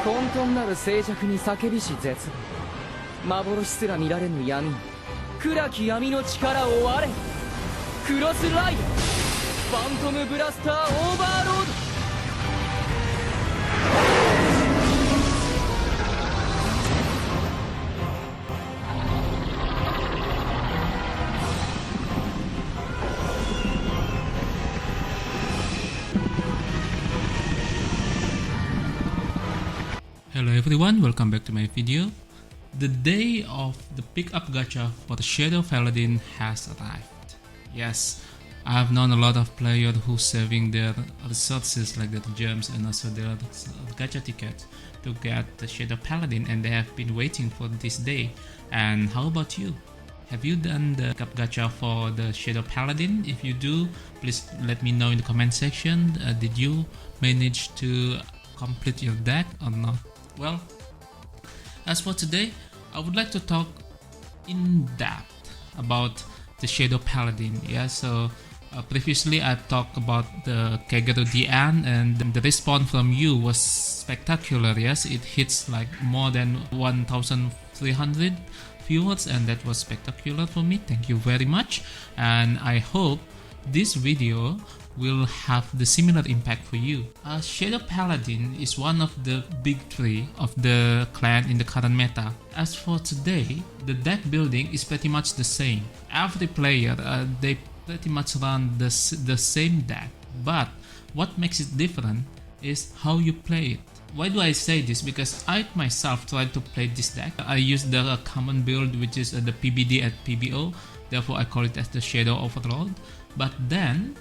混沌なる静寂に叫びし絶望、幻すら見られぬ闇に暗き闇の力を我れ。クロスライドファントムブラスターオーバーロード。Hello everyone, welcome back to my video. The day of the pickup gacha for the Shadow Paladin has arrived. Yes, I have known a lot of players who saving their resources like their gems and also their gacha ticket to get the Shadow Paladin, and they have been waiting for this day. And how about you? Have you done the pickup gacha for the Shadow Paladin? If you do, please let me know in the comment section. Did you manage to complete your deck or not? Well, as for today, I would like to talk in depth about the Shadow Paladin. Yeah, so previously I talked about the Kagero DN, and the response from you was spectacular. Yes, it hits like more than 1,300 viewers, and that was spectacular for me. Thank you very much, and I hope this video will have the similar impact for you. Shadow Paladin is one of the big three of the clan in the current meta. As for today, the deck building is pretty much the same. Every player, they pretty much run the same deck, but what makes it different is how you play it. Why do I say this? Because I myself tried to play this deck. I used the common build, which is the PBD at PBO, therefore I call it as the Shadow Overlord. But then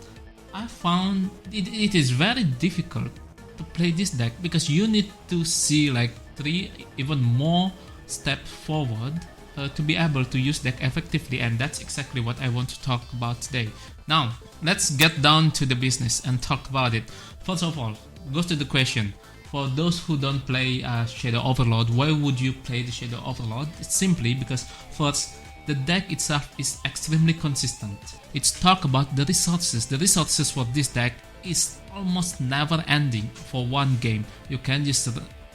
I found it is very difficult to play this deck because you need to see like 3 even more steps forward to be able to use deck effectively, and that's exactly what I want to talk about today. Now let's get down to the business and talk about it. First of all, goes to the question, for those who don't play Shadow Overlord, why would you play the Shadow Overlord? It's simply because first, the deck itself is extremely consistent. It's talk about the resources. The resources for this deck is almost never ending for one game. You can just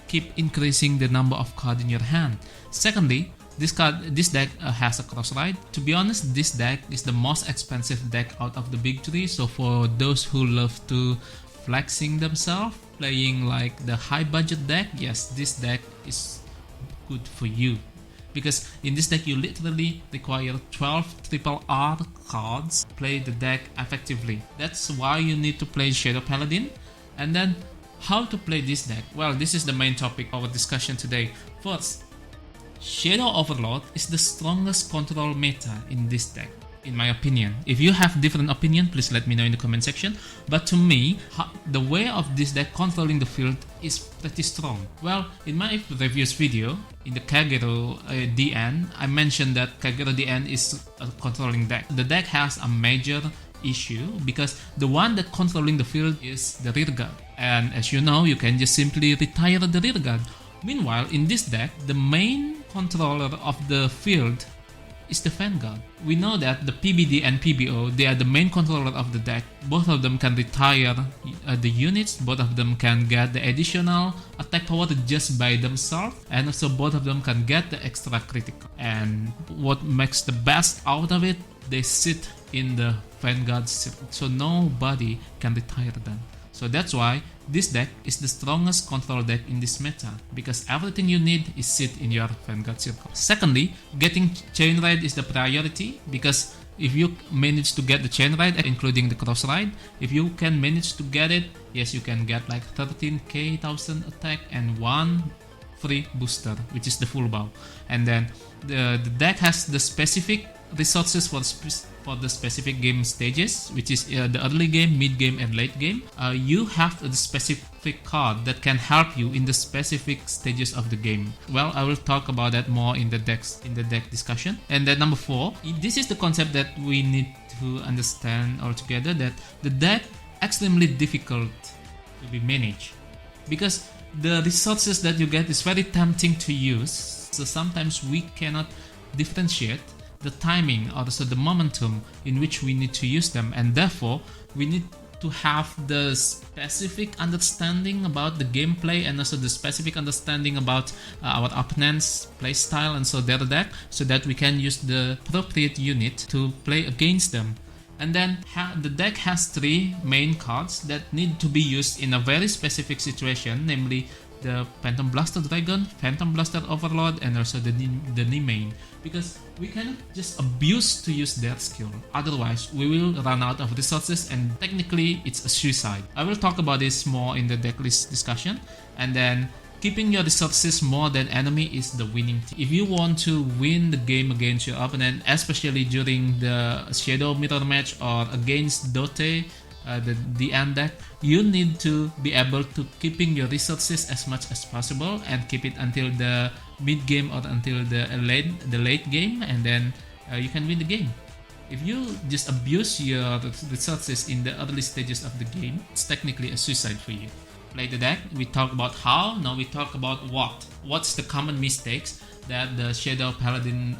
keep increasing the number of cards in your hand. Secondly, this deck has a cross ride. To be honest, this deck is the most expensive deck out of the big three. So for those who love to flexing themselves, playing like the high budget deck, yes, this deck is good for you. Because in this deck you literally require 12 triple R cards to play the deck effectively. That's why you need to play Shadow Paladin. And then how to play this deck? Well, this is the main topic of our discussion today. First, Shadow Overlord is the strongest control meta in this deck, in my opinion. If you have different opinion, please let me know in the comment section. But to me, the way of this deck controlling the field is pretty strong. Well, in my previous video, in the Kagero DN, I mentioned that Kagero DN is a controlling deck. The deck has a major issue because the one that controlling the field is the rear guard. And as you know, you can just simply retire the rear guard. Meanwhile, in this deck, the main controller of the field is the Vanguard. We know that the PBD and PBO, they are the main controller of the deck. Both of them can retire the units, both of them can get the additional attack power just by themselves, and also both of them can get the extra critical. And what makes the best out of it, they sit in the Vanguard circle, so nobody can retire them. So that's why this deck is the strongest control deck in this meta, because everything you need is sit in your Vanguard circle. Secondly, getting chain ride is the priority, because if you manage to get the chain ride, including the cross ride, if you can manage to get it, yes, you can get like 13,000 attack and 1 free booster, which is the full bow. And then the deck has the specific resources for the specific game stages, which is the early game, mid game, and late game. You have the specific card that can help you in the specific stages of the game. Well, I will talk about that more in the deck discussion. And then number 4, this is the concept that we need to understand altogether, that the deck extremely difficult to be managed because the resources that you get is very tempting to use. So sometimes we cannot differentiate the timing or also the momentum in which we need to use them, and therefore we need to have the specific understanding about the gameplay and also the specific understanding about our opponent's playstyle and so their deck, so that we can use the appropriate unit to play against them. And then the deck has 3 main cards that need to be used in a very specific situation, namely the Phantom Blaster Dragon, Phantom Blaster Overlord, and also the Nimane, because we cannot just abuse to use their skill, otherwise we will run out of resources and technically it's a suicide. I will talk about this more in the decklist discussion. And then keeping your resources more than enemy is the winning team. If you want to win the game against your opponent, especially during the Shadow Mirror match or against Dote, the end deck, you need to be able to keeping your resources as much as possible and keep it until the mid game or until the late game, and then you can win the game. If you just abuse your resources in the early stages of the game, it's technically a suicide for you. Play the deck. We talk about how, now we talk about what. What's the common mistakes that the Shadow Paladin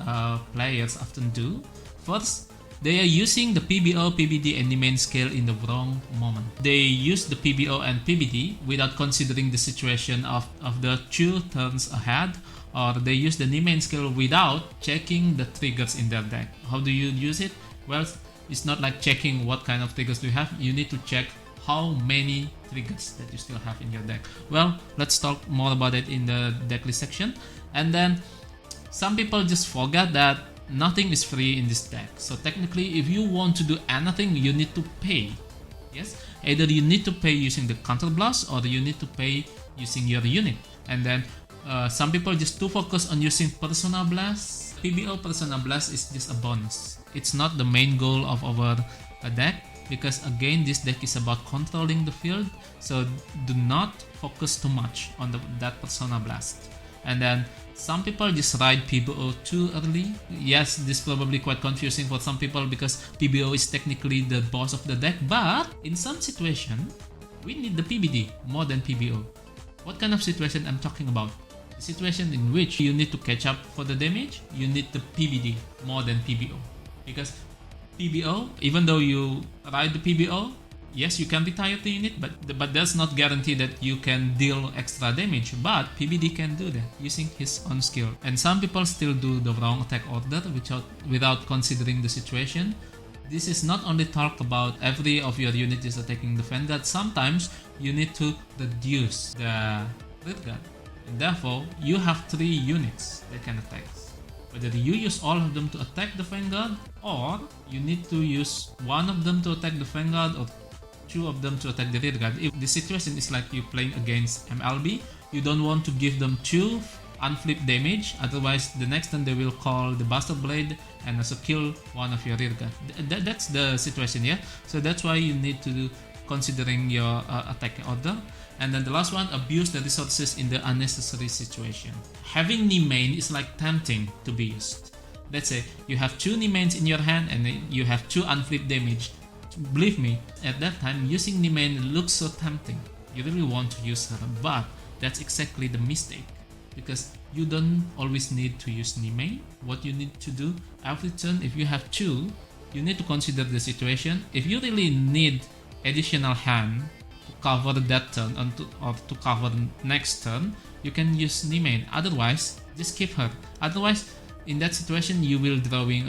players often do? First, they are using the PBO, PBD, and Nimane scale in the wrong moment. They use the PBO and PBD without considering the situation of the 2 turns ahead, or they use the Nimane scale without checking the triggers in their deck. How do you use it? Well, it's not like checking what kind of triggers do you have. You need to check how many triggers that you still have in your deck. Well, let's talk more about it in the decklist section. And then some people just forget that nothing is free in this deck. So technically, if you want to do anything, you need to pay. Yes, either you need to pay using the counter blast or you need to pay using your unit. And then some people just too focus on using Persona Blast. PBO Persona Blast is just a bonus. It's not the main goal of our deck, because again, this deck is about controlling the field. So do not focus too much on that Persona Blast. And then some people just ride PBO too early. Yes, this is probably quite confusing for some people because PBO is technically the boss of the deck, but in some situation, we need the PBD more than PBO. What kind of situation I'm talking about? The situation in which you need to catch up for the damage, you need the PBD more than PBO. Because PBO, even though you ride the PBO, yes, you can retire the unit, but that's not guarantee that you can deal extra damage. But PBD can do that using his own skill. And some people still do the wrong attack order without considering the situation. This is not only talk about every of your unit is attacking the Vanguard. Sometimes you need to reduce the Red Guard. And therefore, you have 3 units that can attack. Whether you use all of them to attack the Vanguard, or you need to use one of them to attack the Vanguard, or 2 of them to attack the rear guard. If the situation is like you playing against MLB, you don't want to give them 2 unflip damage, otherwise the next turn they will call the Bastard Blade and also kill one of your rear guard. That's the situation, yeah? So that's why you need to do considering your attack order. And then the last one, abuse the resources in the unnecessary situation. Having Nimane is like tempting to be used. Let's say you have 2 Nimanes in your hand and you have 2 unflip damage. Believe me, at that time using Nimane looks so tempting. You really want to use her, but that's exactly the mistake. Because you don't always need to use Nimane. What you need to do every turn, if you have 2, you need to consider the situation. If you really need additional hand to cover that turn or to cover next turn, you can use Nimane. Otherwise, just keep her. Otherwise, in that situation, you will drawing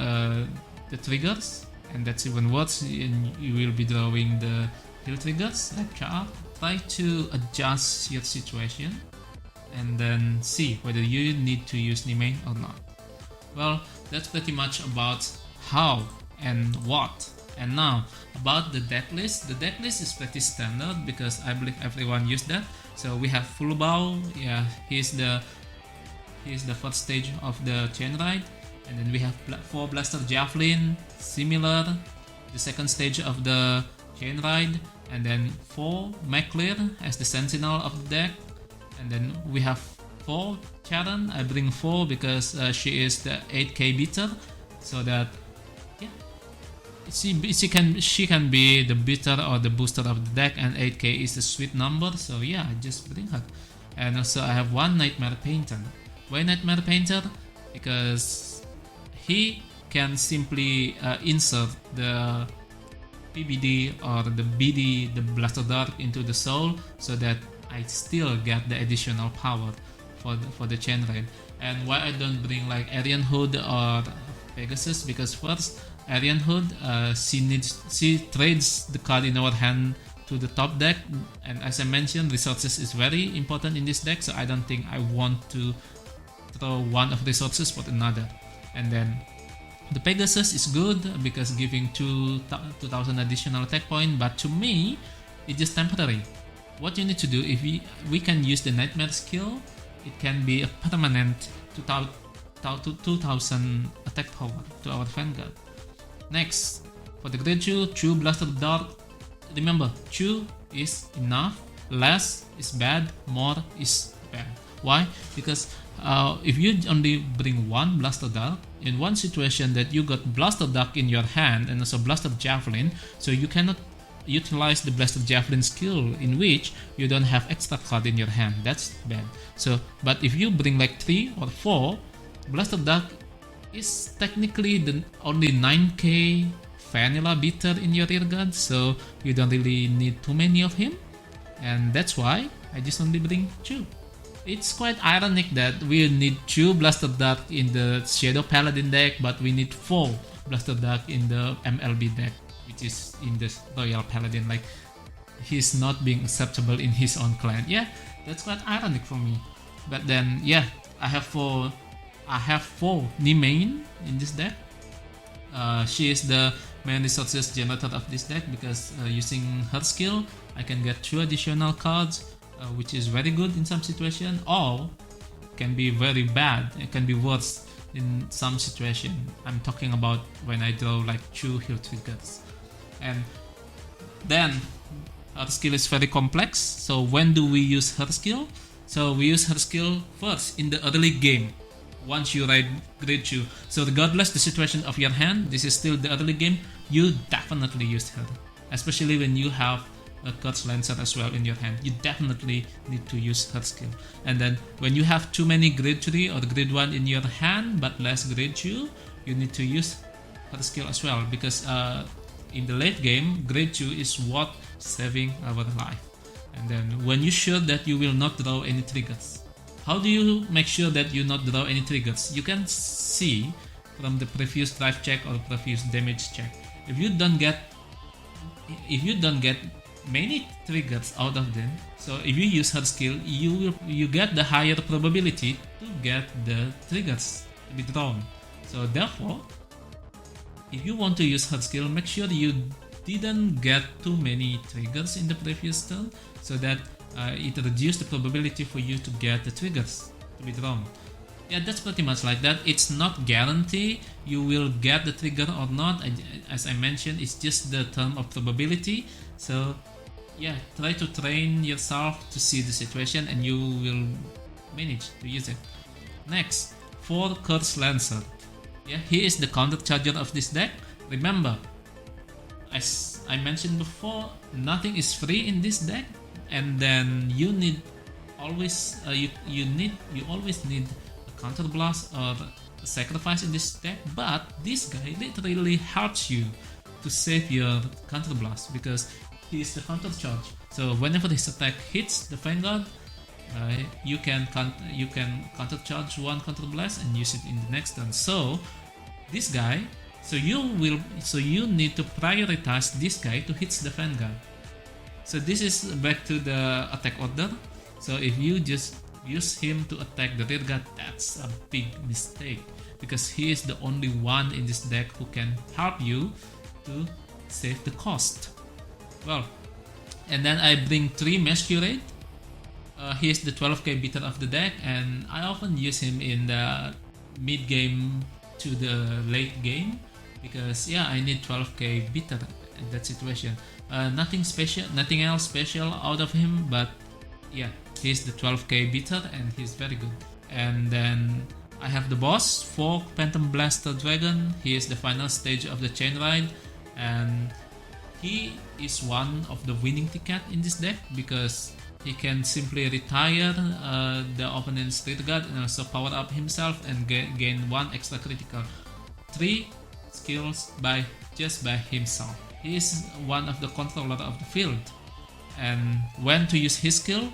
the triggers, and that's even worse. You will be drawing the heal triggers like Char. Try to adjust your situation and then see whether you need to use Nimane or not. Well, that's pretty much about how and what. And now about the deck list. The deck list is pretty standard because I believe everyone used that. So we have Full Bow. Yeah, he's the first stage of the chain ride. And then we have 4 Blaster Javelin, similar, the second stage of the chain ride. And then 4 Maclear as the sentinel of the deck. And then we have 4 Charon. I bring 4 because she is the 8k beater, so that yeah, she can be the beater or the booster of the deck, and 8k is a sweet number, so yeah, I just bring her. And also I have 1 Nightmare Painter. Why Nightmare Painter? Because he can simply insert the PBD or the BD, the Blaster Dart into the soul, so that I still get the additional power for the chain raid. And why I don't bring like Aryan Hood or Pegasus, because first Aryan Hood, she trades the card in our hand to the top deck, and as I mentioned, resources is very important in this deck, so I don't think I want to throw one of resources for another. And then the Pegasus is good because giving 2000 additional attack point, but to me it's just temporary. What you need to do, if we can use the Nightmare skill, it can be a permanent 2000 attack power to our Vanguard. Next, for the Grade Chu Blaster Dart. Remember, Chu is enough, less is bad, more is bad. Why? Because if you only bring one Blaster Dart, in one situation that you got Blaster Dart in your hand and also Blaster Javelin, so you cannot utilize the Blaster Javelin skill, in which you don't have extra card in your hand. That's bad. So, but if you bring like 3 or 4, Blaster Dart is technically the only 9k vanilla beater in your rearguard, so you don't really need too many of him, and that's why I just only bring 2. It's quite ironic that we need 2 Blaster Dart in the Shadow Paladin deck, but we need 4 Blaster Dart in the MLB deck, which is in the Royal Paladin. Like, he's not being acceptable in his own clan. Yeah, that's quite ironic for me. But then, yeah, I have 4 Nimain in this deck. She is the main resources generator of this deck, because using her skill I can get 2 additional cards, which is very good in some situation, or can be very bad. It can be worse in some situation. I'm talking about when I draw like 2 heal triggers. And then her skill is very complex. So when do we use her skill? So we use her skill first in the early game, once you ride Grade 2. So regardless the situation of your hand, this is still the early game, you definitely use her. Especially when you have a Curse Lancer as well in your hand, you definitely need to use her skill. And then when you have too many Grade 3 or Grade 1 in your hand but less Grade 2, you need to use her skill as well, because in the late game, Grade 2 is what saving our life. And then when you're sure that you will not draw any triggers, how do you make sure that you not draw any triggers? You can see from the previous drive check or previous damage check. If you don't get many triggers out of them, so if you use her skill, you get the higher probability to get the triggers to be drawn. So therefore, if you want to use her skill, make sure you didn't get too many triggers in the previous turn, so that it reduces the probability for you to get the triggers to be drawn. Yeah, that's pretty much like that. It's not guarantee you will get the trigger or not. As I mentioned, it's just the term of probability. So yeah, try to train yourself to see the situation and you will manage to use it. Next, for Curse Lancer. Yeah, he is the counter charger of this deck. Remember, as I mentioned before, nothing is free in this deck, and then you need always you always need a counter blast or a sacrifice in this deck. But this guy literally helps you to save your counter blast, because he is the counter charge. So whenever his attack hits the Vanguard, you can counter charge one counter blast and use it in the next turn. So this guy, so you need to prioritize this guy to hit the Vanguard. So this is back to the attack order. So if you just use him to attack the rearguard, that's a big mistake, because he is the only one in this deck who can help you to save the cost. Well, and then I bring 3 Masquerade. He is the 12k beater of the deck, and I often use him in the mid game to the late game, because yeah, I need 12k beater in that situation. Nothing else special out of him, but yeah, he's the 12k beater and he's very good. And then I have the boss, Fork Phantom Blaster Dragon. He is the final stage of the chain ride, and he is one of the winning ticket in this deck, because he can simply retire the opponent's rearguard and also power up himself and gain 1 extra critical. 3 skills just by himself. he is one of the controller of the field. And when to use his skill,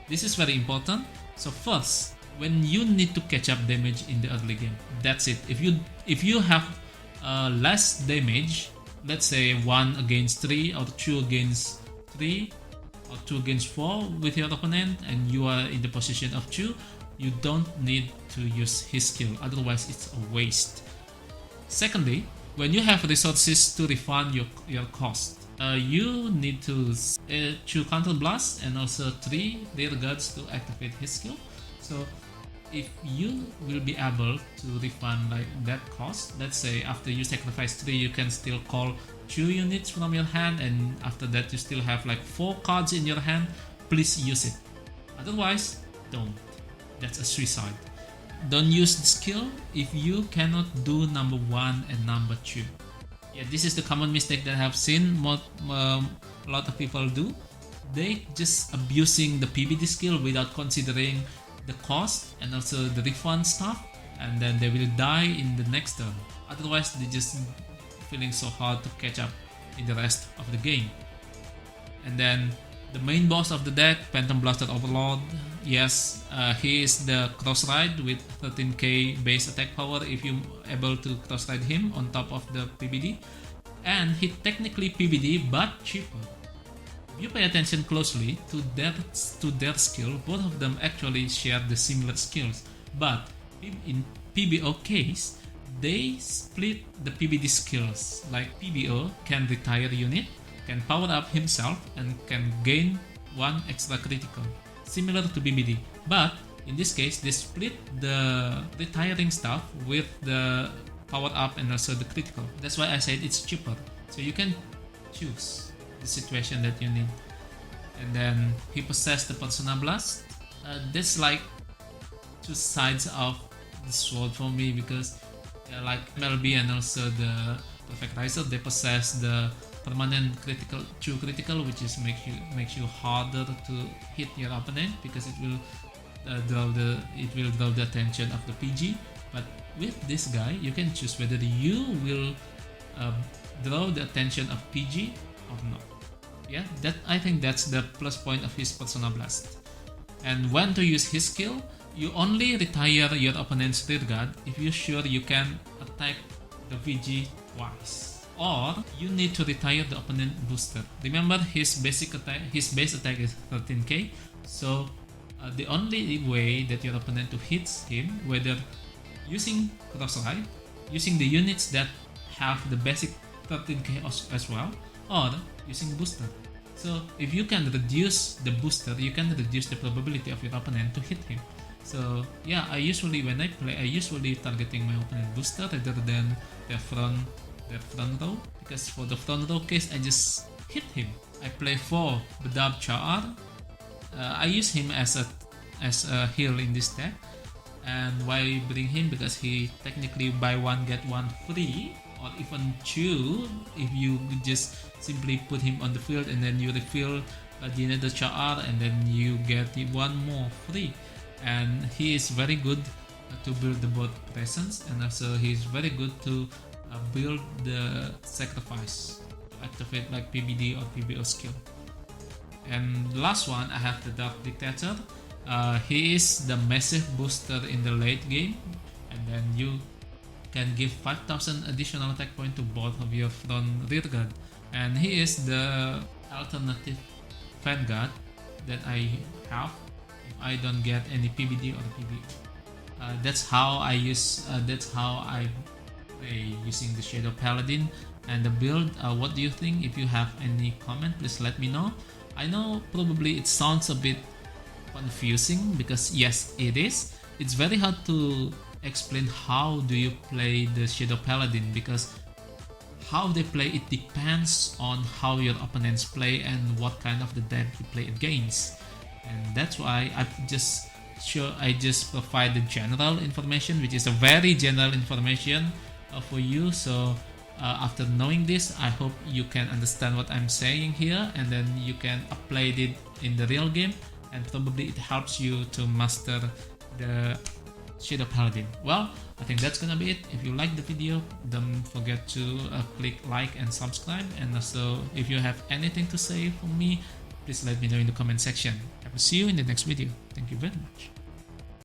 this is very important. So first, when you need to catch up damage in the early game, that's it. If you have less damage, let's say 1 against 3 or 2 against 3 or 2 against 4 with your opponent, and you are in the position of 2, you don't need to use his skill, otherwise it's a waste. Secondly, when you have resources to refund your cost, you need to 2 counter blast and also 3 rear guards to activate his skill. So if you will be able to refund like that cost, let's say after you sacrifice 3, you can still call 2 units from your hand, and after that you still have like 4 cards in your hand, please use it. Otherwise, don't. That's a suicide. Don't use the skill if you cannot do number 1 and number 2. Yeah, this is the common mistake that I have seen a lot of people do. They just abusing the PBD skill without considering the cost and also the refund stuff, and then they will die in the next turn. Otherwise, they just feeling so hard to catch up in the rest of the game. And then the main boss of the deck, Phantom Blaster Overlord. Yes, he is the cross ride with 13k base attack power if you're able to cross ride him on top of the PBD. And he technically PBD but cheaper. If you pay attention closely to their skill, both of them actually share the similar skills. But in PBO case, they split the PBD skills. Like PBO can retire unit, can power up himself, and can gain 1 extra critical, similar to PBD. But in this case, they split the retiring stuff with the power up and also the critical. That's why I said it's cheaper. So you can choose the situation that you need. And then he possessed the Persona Blast. That's like 2 sides of the sword for me, because like MLB and also the Perfect Riser, they possess the permanent critical, 2 critical, which is makes you harder to hit your opponent because it will draw the attention of the PG. But with this guy, you can choose whether you will draw the attention of PG or not. Yeah, I think that's the plus point of his Persona Blast. And when to use his skill, you only retire your opponent's rear guard if you're sure you can attack the VG twice, or you need to retire the opponent booster. Remember, his base attack is 13k, so the only way that your opponent to hits him, whether using cross ride, using the units that have the basic 13k as well, or using booster. So if you can reduce the booster, you can reduce the probability of your opponent to hit him. So yeah, when I play, I usually targeting my opponent booster rather than their front row, because for the front row case, I just hit him. I play 4 Bedab Char. I use him as a heal in this deck. And why bring him? Because he technically buy 1 get 1 free, or even 2 if you just simply put him on the field and then you refill the another Char and then you get 1 more free. And he is very good to build the board presence, and also he is very good to build the sacrifice to activate like PBD or PBO skill. And the last one, I have the Dark Dictator. He is the massive booster in the late game, and then you can give 5,000 additional attack point to both of your front rear guard. And he is the alternative Vanguard that I have if I don't get any PBD or PBO. That's how I play using the Shadow Paladin and the build. What do you think? If you have any comment, please let me know. I know probably it sounds a bit confusing, because yes, it is. It's very hard to explain how do you play the Shadow Paladin, because how they play, it depends on how your opponents play and what kind of the deck you play against. And that's why I just provide the general information, which is a very general information for you. So after knowing this, I hope you can understand what I'm saying here, and then you can apply it in the real game, and probably it helps you to master the Shadow Paladin. Well, I think that's gonna be it. If you like the video, don't forget to click like and subscribe. And also, if you have anything to say for me, please let me know in the comment section. I will see you in the next video. Thank you very much.